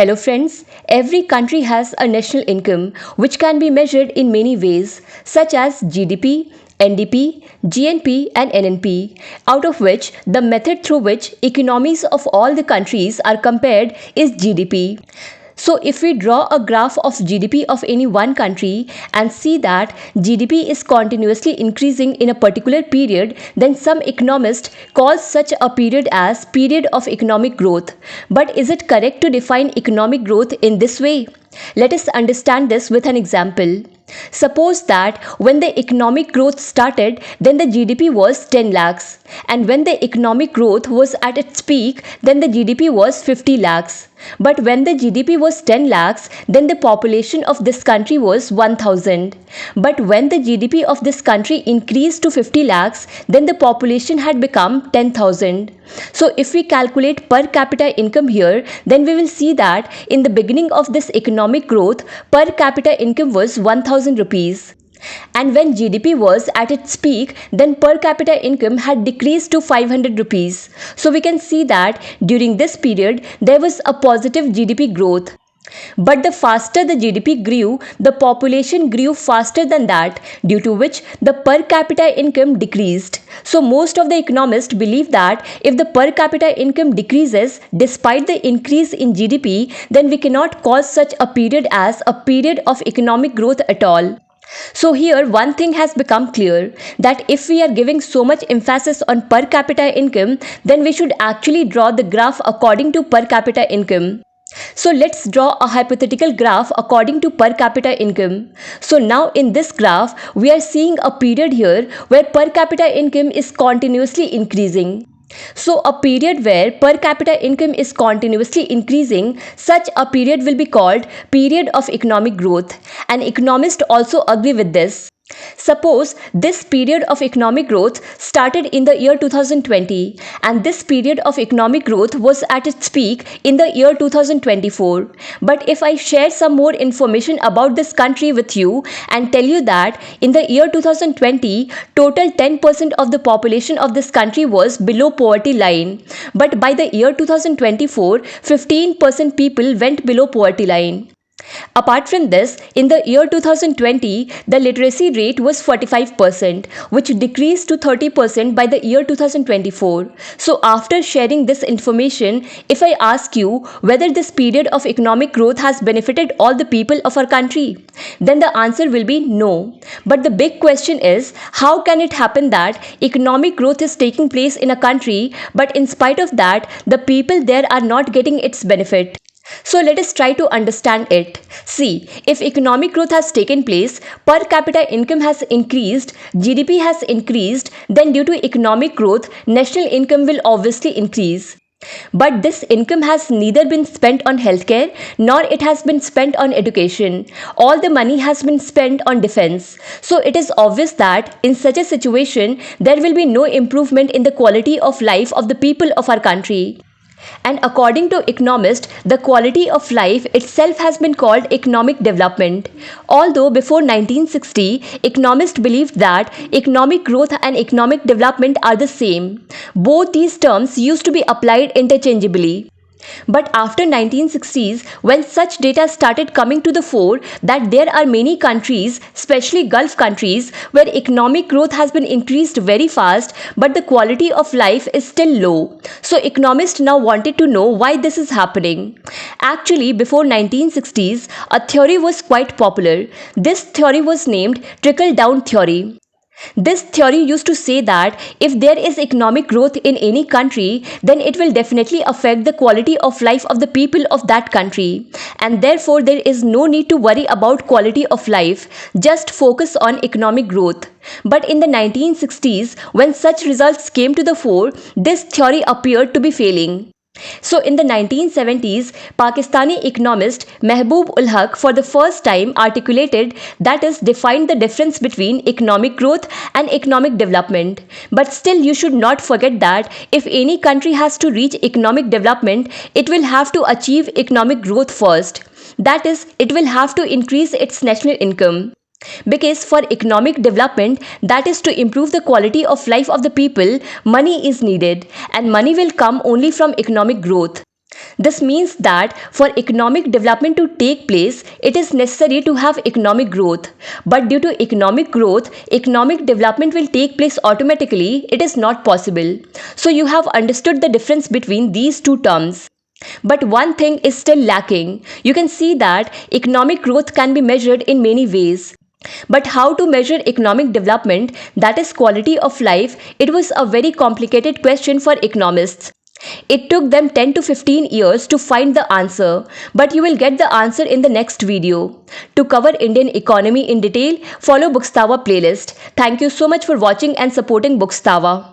Hello friends, every country has a national income which can be measured in many ways such as GDP, NDP, GNP and NNP, out of which the method through which economies of all the countries are compared is GDP. So if we draw a graph of GDP of any one country and see that GDP is continuously increasing in a particular period, then some economist calls such a period as period of economic growth. But is it correct to define economic growth in this way? Let us understand this with an example. Suppose that when the economic growth started, then the GDP was 10 lakhs. And when the economic growth was at its peak, then the GDP was 50 lakhs. But when the GDP was 10 lakhs, then the population of this country was 1000. But when the GDP of this country increased to 50 lakhs, then the population had become 10,000. So if we calculate per capita income here, then we will see that in the beginning of this economic growth, per capita income was 1000 rupees. And when GDP was at its peak, then per capita income had decreased to 500 rupees. So we can see that during this period, there was a positive GDP growth. But the faster the GDP grew, the population grew faster than that, due to which the per capita income decreased. So most of the economists believe that if the per capita income decreases despite the increase in GDP, then we cannot call such a period as a period of economic growth at all. So here one thing has become clear, that if we are giving so much emphasis on per capita income, then we should actually draw the graph according to per capita income. So let's draw a hypothetical graph according to per capita income. So now in this graph, we are seeing a period here where per capita income is continuously increasing. So a period where per capita income is continuously increasing, such a period will be called period of economic growth. And economists also agree with this. Suppose this period of economic growth started in the year 2020 and this period of economic growth was at its peak in the year 2024. But if I share some more information about this country with you and tell you that in the year 2020, total 10% of the population of this country was below poverty line. But by the year 2024, 15% people went below poverty line. Apart from this, in the year 2020, the literacy rate was 45%, which decreased to 30% by the year 2024. So after sharing this information, if I ask you whether this period of economic growth has benefited all the people of our country, then the answer will be no. But the big question is, how can it happen that economic growth is taking place in a country, but in spite of that, the people there are not getting its benefit? So let us try to understand it. See, if economic growth has taken place, per capita income has increased, GDP has increased, then due to economic growth, national income will obviously increase. But this income has neither been spent on healthcare nor it has been spent on education. All the money has been spent on defense. So it is obvious that in such a situation, there will be no improvement in the quality of life of the people of our country. And according to economists, the quality of life itself has been called economic development. Although before 1960, economists believed that economic growth and economic development are the same. Both these terms used to be applied interchangeably. But after 1960s, when such data started coming to the fore that there are many countries, especially Gulf countries, where economic growth has been increased very fast, but the quality of life is still low. So economists now wanted to know why this is happening. Actually, before 1960s, a theory was quite popular. This theory was named trickle-down theory. This theory used to say that if there is economic growth in any country, then it will definitely affect the quality of life of the people of that country. And therefore, there is no need to worry about quality of life, just focus on economic growth. But in the 1960s, when such results came to the fore, this theory appeared to be failing. So in the 1970s, Pakistani economist Mehboob ul Haq for the first time articulated, that is, defined the difference between economic growth and economic development. But still you should not forget that if any country has to reach economic development, it will have to achieve economic growth first. That is, it will have to increase its national income. Because for economic development, that is to improve the quality of life of the people, money is needed, and money will come only from economic growth. This means that for economic development to take place, it is necessary to have economic growth. But due to economic growth, economic development will take place automatically. It is not possible. So you have understood the difference between these two terms. But one thing is still lacking. You can see that economic growth can be measured in many ways. But how to measure economic development, that is quality of life, it was a very complicated question for economists. It took them 10 to 15 years to find the answer, but you will get the answer in the next video. To cover Indian economy in detail, follow Bookstawa playlist. Thank you so much for watching and supporting Bookstawa.